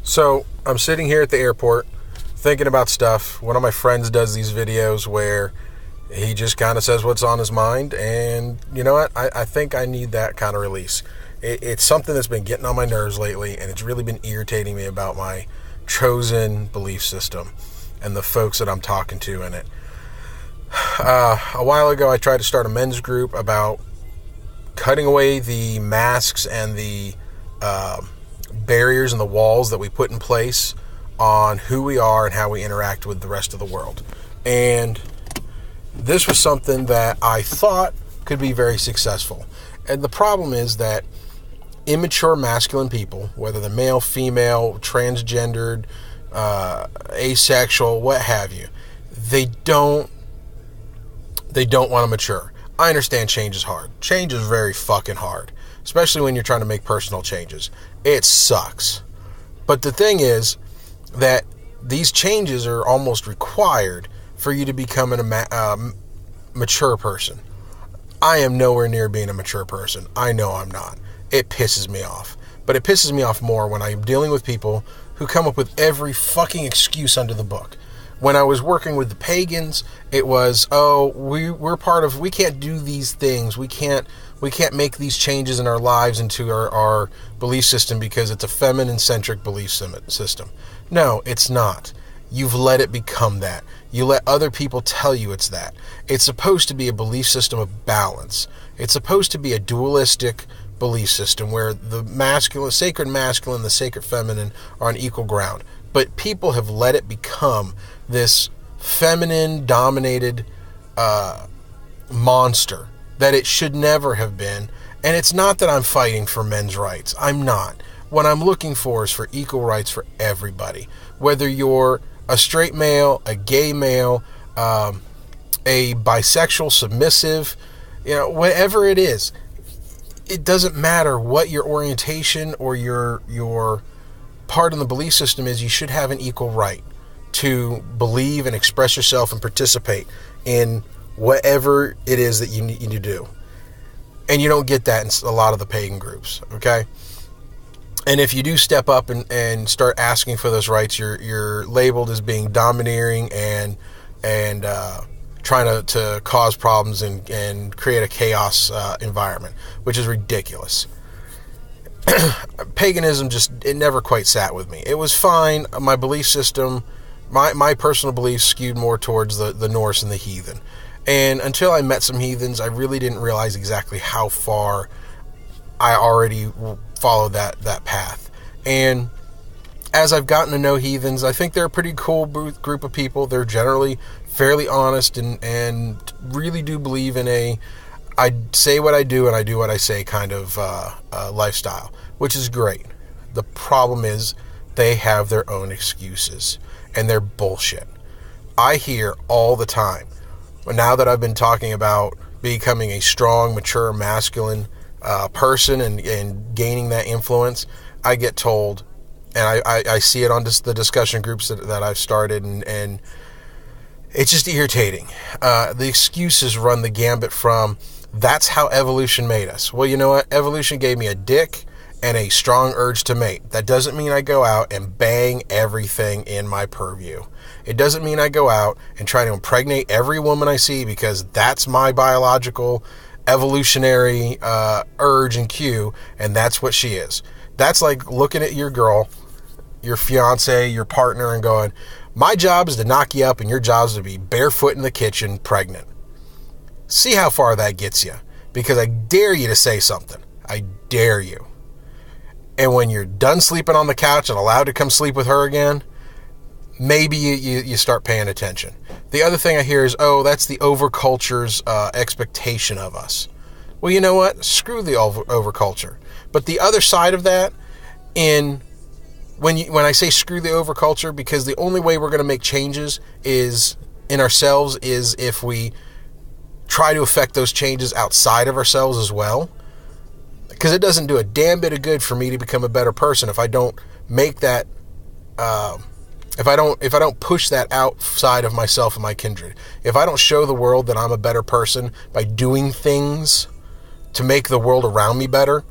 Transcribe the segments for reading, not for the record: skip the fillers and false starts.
So I'm sitting here at the airport thinking about stuff. One of my friends does these videos where he just kind of says what's on his mind, and you know what? I think I need that kind of release. It's something that's been getting on my nerves lately, and it's really been irritating me about my chosen belief system and the folks that I'm talking to in it. A while ago, I tried to start a men's group about cutting away the masks and the barriers and the walls that we put in place on who we are and how we interact with the rest of the world. And this was something that I thought could be very successful. And the problem is that immature masculine people, whether they're male, female, transgendered, asexual, what have you, they don't want to mature. I understand change is hard. Change is very fucking hard, especially when you're trying to make personal changes. It sucks. But the thing is that these changes are almost required for you to become a mature person. I am nowhere near being a mature person. I know I'm not. It pisses me off. But it pisses me off more when I'm dealing with people who come up with every fucking excuse under the book. When I was working with the pagans, it was, we can't do these things. We can't make these changes in our lives into our belief system because it's a feminine-centric belief system. No, it's not. You've let it become that. You let other people tell you it's that. It's supposed to be a belief system of balance. It's supposed to be a dualistic belief system where the masculine, sacred masculine, and the sacred feminine are on equal ground. But people have let it become this feminine-dominated monster that it should never have been. And it's not that I'm fighting for men's rights. I'm not. What I'm looking for is for equal rights for everybody. Whether you're a straight male, a gay male, a bisexual, submissive, whatever it is, it doesn't matter what your orientation or your part in the belief system is. You should have an equal right to believe and express yourself and participate in whatever it is that you need to do. And you don't get that in a lot of the pagan groups, okay? And if you do step up and start asking for those rights, you're labeled as being domineering and trying to cause problems and create a chaos environment, which is ridiculous. Paganism it never quite sat with me. It was fine. My belief system, my personal beliefs skewed more towards the Norse and the heathen. And until I met some heathens, I really didn't realize exactly how far I already followed that path. And as I've gotten to know heathens, I think they're a pretty cool group of people. They're generally fairly honest and really do believe in I say what I do and I do what I say kind of lifestyle, which is great. The problem is they have their own excuses and they're bullshit. I hear all the time, now that I've been talking about becoming a strong, mature, masculine person and gaining that influence, I get told, and I see it on the discussion groups that I've started, and it's just irritating. The excuses run the gambit from, that's how evolution made us. Well, you know what? Evolution gave me a dick and a strong urge to mate. That doesn't mean I go out and bang everything in my purview. It doesn't mean I go out and try to impregnate every woman I see because that's my biological evolutionary urge and cue, and that's what she is. That's like looking at your girl, your fiance, your partner, and going, my job is to knock you up and your job is to be barefoot in the kitchen pregnant. See how far that gets you, because I dare you to say something. I dare you. And when you're done sleeping on the couch and allowed to come sleep with her again, maybe you start paying attention. The other thing I hear is, that's the overculture's expectation of us. Well, you know what? Screw the overculture. But the other side of that, when I say screw the overculture, because the only way we're going to make changes is in ourselves is if we try to affect those changes outside of ourselves as well. Because it doesn't do a damn bit of good for me to become a better person if I don't make that if I don't push that outside of myself and my kindred. If I don't show the world that I'm a better person by doing things to make the world around me better,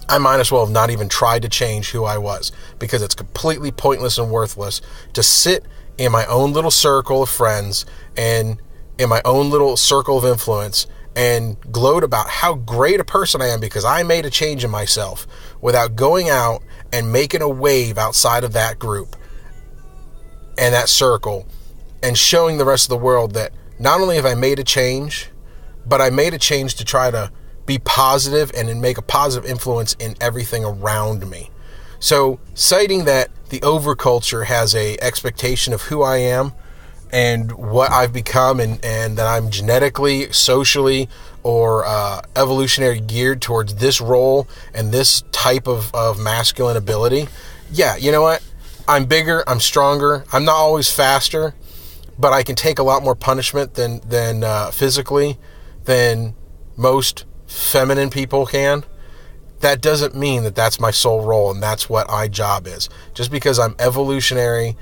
I might as well have not even tried to change who I was, because it's completely pointless and worthless to sit in my own little circle of friends and in my own little circle of influence and gloat about how great a person I am because I made a change in myself, without going out and making a wave outside of that group and that circle and showing the rest of the world that not only have I made a change, but I made a change to try to be positive and make a positive influence in everything around me. So citing that the overculture has a expectation of who I am and what I've become, and that I'm genetically, socially, or evolutionary geared towards this role and this type of masculine ability. Yeah, you know what? I'm bigger, I'm stronger, I'm not always faster, but I can take a lot more punishment than physically than most feminine people can. That doesn't mean that that's my sole role and that's what my job is. Just because I'm evolutionarily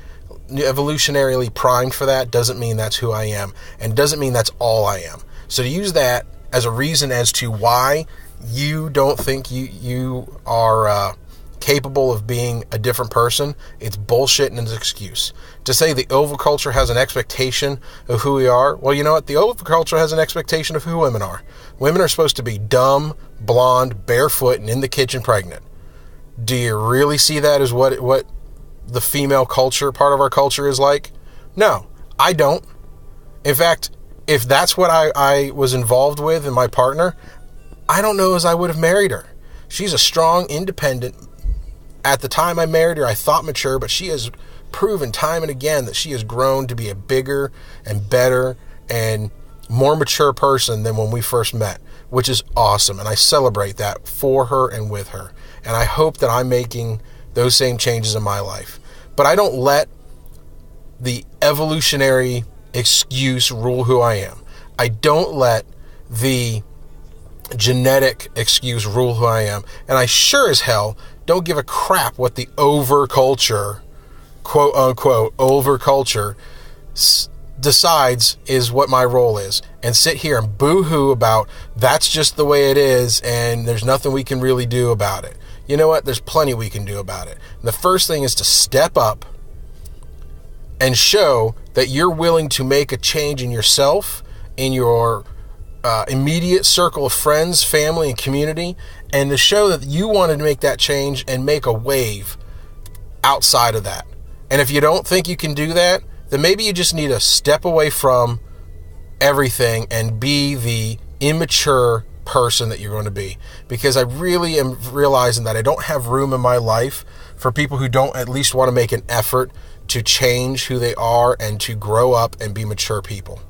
primed for that doesn't mean that's who I am, and doesn't mean that's all I am. So to use that as a reason as to why you don't think you are capable of being a different person, it's bullshit and it's an excuse. To say the overculture has an expectation of who we are, well, you know what? The overculture has an expectation of who women are. Women are supposed to be dumb, blonde, barefoot, and in the kitchen pregnant. Do you really see that as what the female culture, part of our culture, is like? No, I don't. In fact, if that's what I was involved with in my partner, I don't know as I would have married her. She's a strong, independent. At the time I married her, I thought mature, but she has proven time and again that she has grown to be a bigger and better and more mature person than when we first met, which is awesome. And I celebrate that for her and with her. And I hope that I'm making those same changes in my life. But I don't let the evolutionary excuse rule who I am. I don't let the genetic excuse rule who I am. And I sure as hell don't give a crap what the overculture, quote unquote, overculture decides is what my role is, and sit here and boo-hoo about that's just the way it is and there's nothing we can really do about it. You know what? There's plenty we can do about it. And the first thing is to step up and show that you're willing to make a change in yourself, in your immediate circle of friends, family, and community, and to show that you wanted to make that change and make a wave outside of that. And if you don't think you can do that, then maybe you just need to step away from everything and be the immature person that you're going to be. Because I really am realizing that I don't have room in my life for people who don't at least want to make an effort to change who they are and to grow up and be mature people.